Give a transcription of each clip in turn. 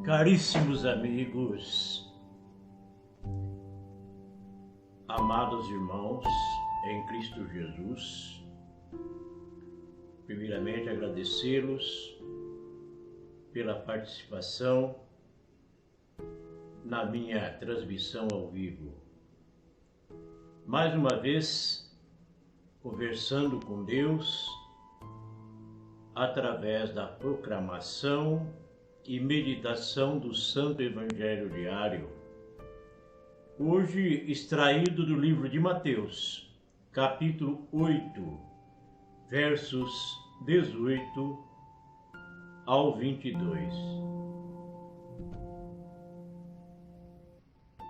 Caríssimos amigos, amados irmãos em Cristo Jesus, primeiramente agradecê-los pela participação na minha transmissão ao vivo. Mais uma vez, conversando com Deus através da proclamação e meditação do Santo Evangelho diário. Hoje, extraído do livro de Mateus, capítulo 8, versos 18 ao 22.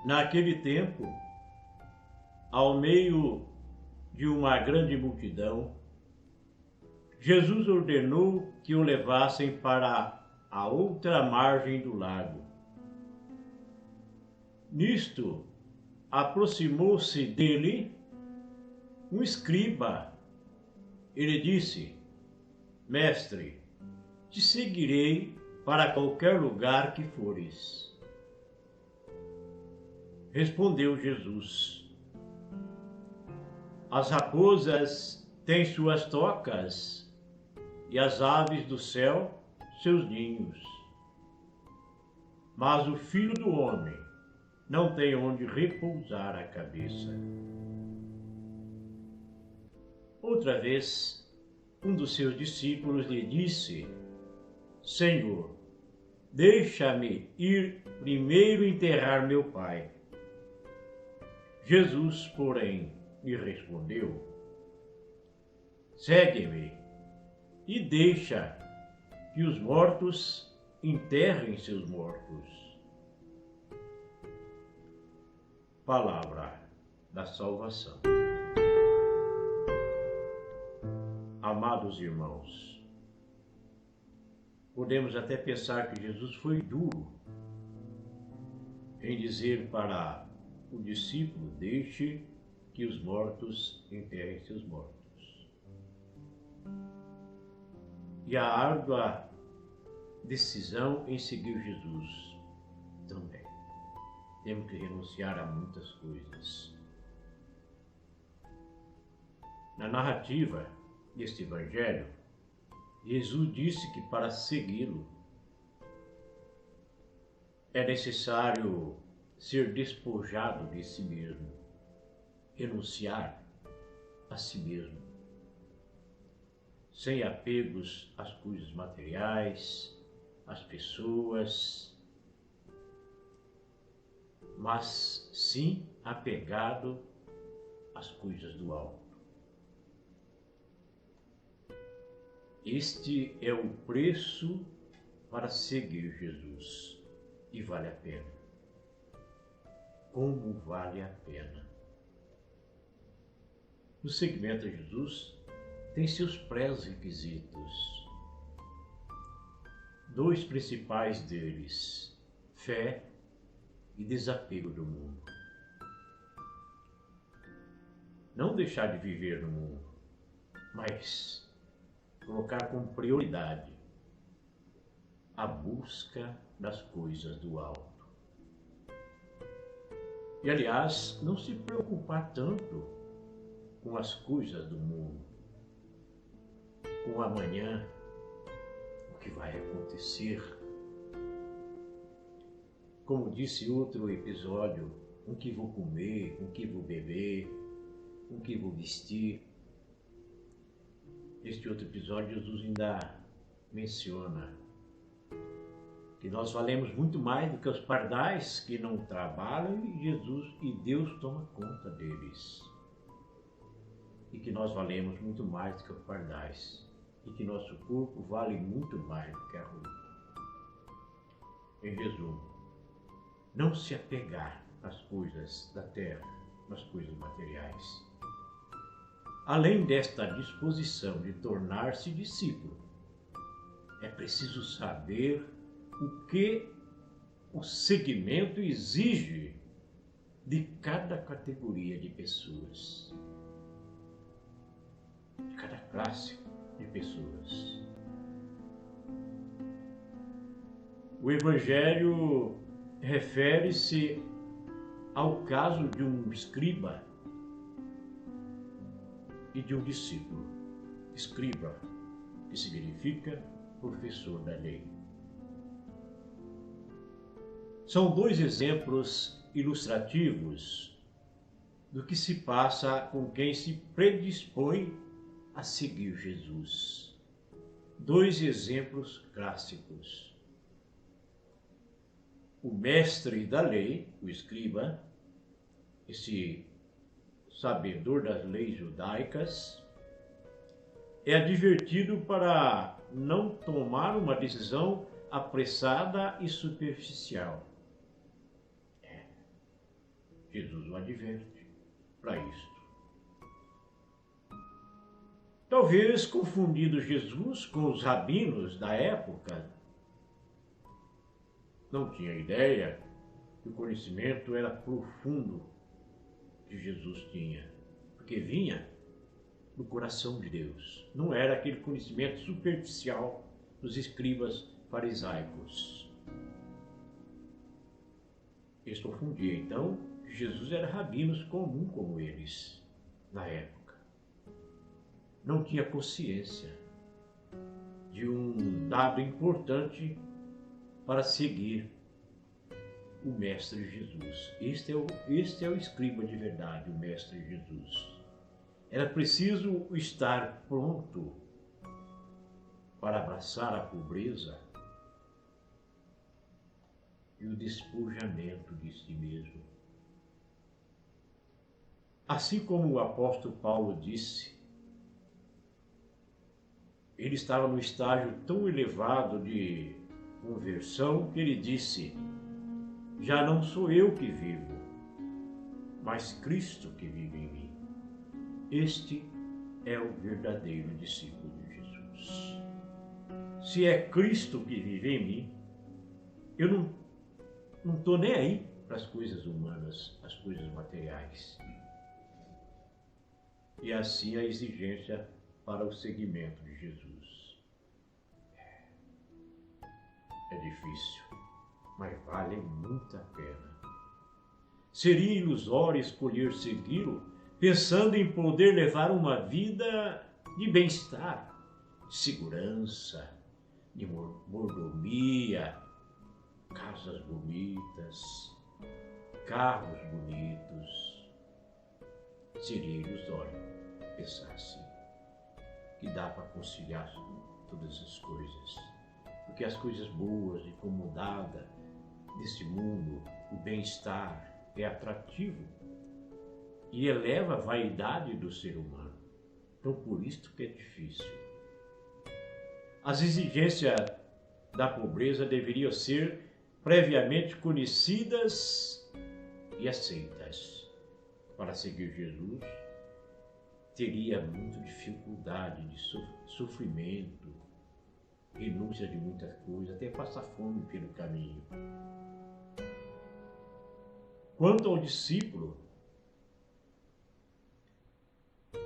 Naquele tempo, ao meio de uma grande multidão, Jesus ordenou que o levassem para a outra margem do lago. Nisto, aproximou-se dele um escriba. Ele disse: Mestre, te seguirei para qualquer lugar que fores. Respondeu Jesus: As raposas têm suas tocas e as aves do céu seus ninhos. Mas o Filho do Homem não tem onde repousar a cabeça. Outra vez, um dos seus discípulos lhe disse: Senhor, deixa-me ir primeiro enterrar meu pai. Jesus, porém, lhe respondeu: Segue-me e deixa que os mortos enterrem seus mortos. Palavra da salvação. Amados irmãos, podemos até pensar que Jesus foi duro em dizer para o discípulo: deixe que os mortos enterrem seus mortos. E a árdua decisão em seguir Jesus também. Temos que renunciar a muitas coisas. Na narrativa deste Evangelho, Jesus disse que para segui-lo é necessário ser despojado de si mesmo, renunciar a si mesmo, sem apegos às coisas materiais, às pessoas, mas sim apegado às coisas do alto. Este é o preço para seguir Jesus, e vale a pena. Como vale a pena! No seguimento a Jesus, tem seus pré-requisitos. Dois principais deles: fé e desapego do mundo. Não deixar de viver no mundo, mas colocar como prioridade a busca das coisas do alto. E, aliás, não se preocupar tanto com as coisas do mundo, com amanhã, o que vai acontecer. Como disse outro episódio, o que vou comer, o que vou beber, o que vou vestir. Neste outro episódio, Jesus ainda menciona que nós valemos muito mais do que os pardais que não trabalham, e Jesus e Deus toma conta deles. E que nós valemos muito mais do que os pardais, e que nosso corpo vale muito mais do que a roupa. Em resumo, não se apegar às coisas da terra, às coisas materiais. Além desta disposição de tornar-se discípulo, é preciso saber o que o segmento exige de cada categoria de pessoas, de cada classe de pessoas. O Evangelho refere-se ao caso de um escriba e de um discípulo. Escriba, que significa professor da lei. São dois exemplos ilustrativos do que se passa com quem se predispõe a seguir Jesus. Dois exemplos clássicos. O mestre da lei, o escriba, esse sabedor das leis judaicas, é advertido para não tomar uma decisão apressada e superficial. Jesus o adverte para isto. Talvez confundido Jesus com os rabinos da época, não tinha ideia que o conhecimento era profundo que Jesus tinha, porque vinha do coração de Deus. Não era aquele conhecimento superficial dos escribas farisaicos. Eles confundiam, então, que Jesus era rabinos comum como eles, na época. Não tinha consciência de um dado importante para seguir o Mestre Jesus. Este é o escriba de verdade, o Mestre Jesus. Era preciso estar pronto para abraçar a pobreza e o despojamento de si mesmo. Assim como o apóstolo Paulo disse, ele estava no estágio tão elevado de conversão que ele disse: já não sou eu que vivo, mas Cristo que vive em mim. Este é o verdadeiro discípulo de Jesus. Se é Cristo que vive em mim, eu não estou nem aí para as coisas humanas, as coisas materiais. E assim a exigência para o seguimento de Jesus. É difícil, mas vale muito a pena. Seria ilusório escolher segui-lo pensando em poder levar uma vida de bem-estar, de segurança, de mordomia, casas bonitas, carros bonitos. Seria ilusório pensar assim, que dá para conciliar todas as coisas. Porque as coisas boas e comodadas desse mundo, o bem-estar, é atrativo e eleva a vaidade do ser humano. Então, por isso que é difícil. As exigências da pobreza deveriam ser previamente conhecidas e aceitas. Para seguir Jesus, teria muita dificuldade de sofrimento, renúncia de muitas coisas, até passar fome pelo caminho. Quanto ao discípulo,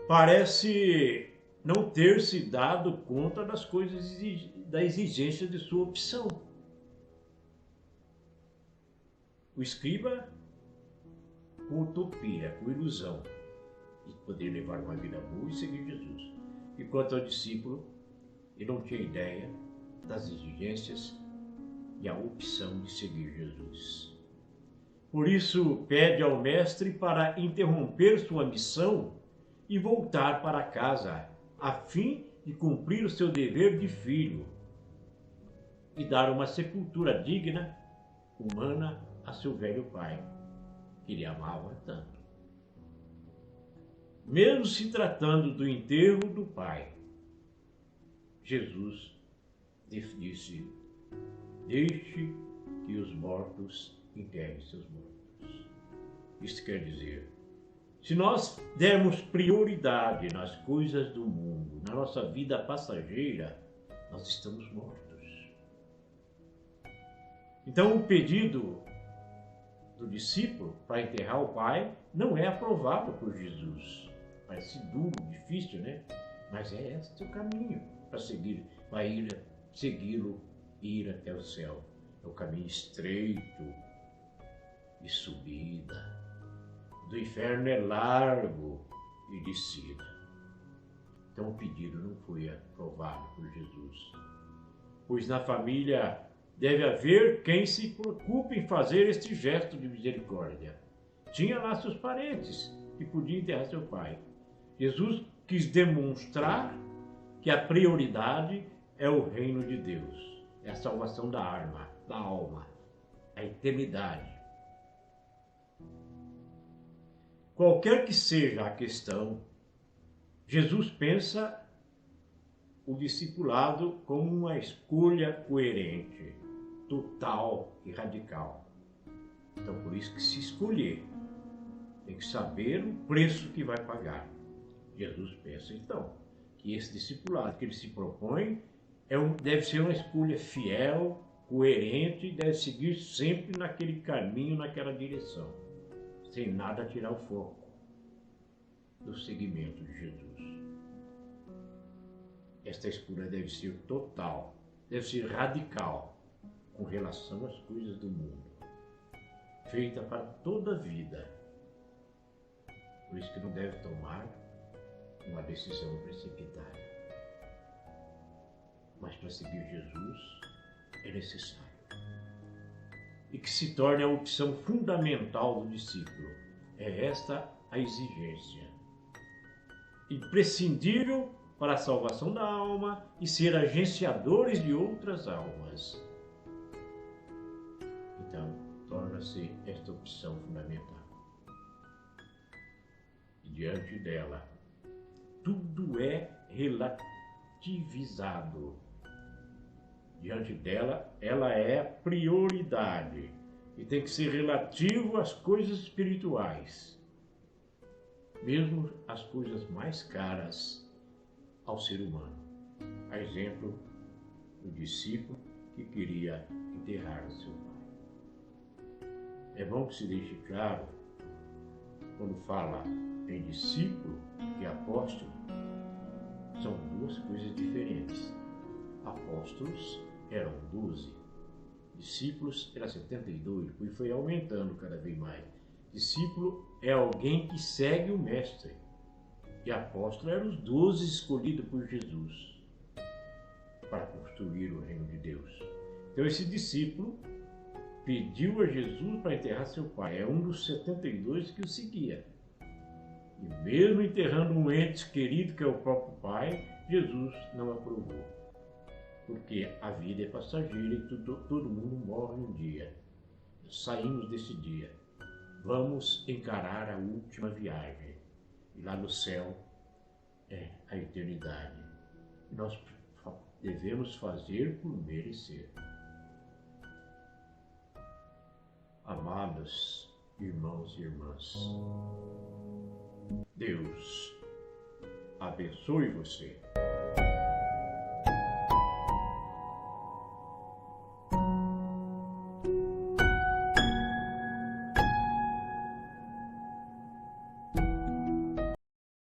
parece não ter se dado conta das coisas, da exigência de sua opção. O escriba, com utopia, com ilusão de poder levar uma vida boa e seguir Jesus. E quanto ao discípulo, ele não tinha ideia das exigências e a opção de seguir Jesus. Por isso, pede ao mestre para interromper sua missão e voltar para casa, a fim de cumprir o seu dever de filho e dar uma sepultura digna, humana, a seu velho pai, que ele amava tanto. Mesmo se tratando do enterro do pai, Jesus disse: deixe que os mortos enterrem seus mortos. Isto quer dizer, se nós dermos prioridade nas coisas do mundo, na nossa vida passageira, nós estamos mortos. Então, o pedido do discípulo para enterrar o pai não é aprovado por Jesus. Parece duro, difícil, né? Mas é esse o caminho para seguir, para segui-lo e ir até o céu. É o caminho estreito de subida. Do inferno é largo e descida. Então o pedido não foi aprovado por Jesus. Pois na família deve haver quem se preocupe em fazer este gesto de misericórdia. Tinha lá seus parentes que podiam enterrar seu pai. Jesus quis demonstrar que a prioridade é o reino de Deus, é a salvação da alma, a eternidade. Qualquer que seja a questão, Jesus pensa o discipulado como uma escolha coerente, total e radical. Então, por isso que se escolher, tem que saber o preço que vai pagar. Jesus pensa, então, que esse discipulado que ele se propõe deve ser uma escolha fiel, coerente, e deve seguir sempre naquele caminho, naquela direção, sem nada tirar o foco do seguimento de Jesus. Esta escolha deve ser total, deve ser radical com relação às coisas do mundo, feita para toda a vida. Por isso que não deve tomar uma decisão precipitada. Mas para seguir Jesus é necessário. E que se torne a opção fundamental do discípulo. É esta a exigência. Imprescindível para a salvação da alma e ser agenciadores de outras almas. Então, torna-se esta opção fundamental. E diante dela, tudo é relativizado. Diante dela, ela é prioridade e tem que ser relativo às coisas espirituais, mesmo as coisas mais caras ao ser humano. A exemplo do discípulo que queria enterrar o seu pai. É bom que se deixe claro, quando fala em discípulo e apóstolo, são duas coisas diferentes. Apóstolos eram 12, discípulos eram 72, e foi aumentando cada vez mais. Discípulo é alguém que segue o mestre, e apóstolo eram os 12 escolhidos por Jesus para construir o reino de Deus. Então esse discípulo pediu a Jesus para enterrar seu pai, é um dos 72 que o seguia. E mesmo enterrando um ente querido que é o próprio pai, Jesus não aprovou. Porque a vida é passageira e todo mundo morre um dia. Saímos desse dia. Vamos encarar a última viagem. E lá no céu é a eternidade. E nós devemos fazer por merecer. Amados irmãos e irmãs, Deus abençoe você.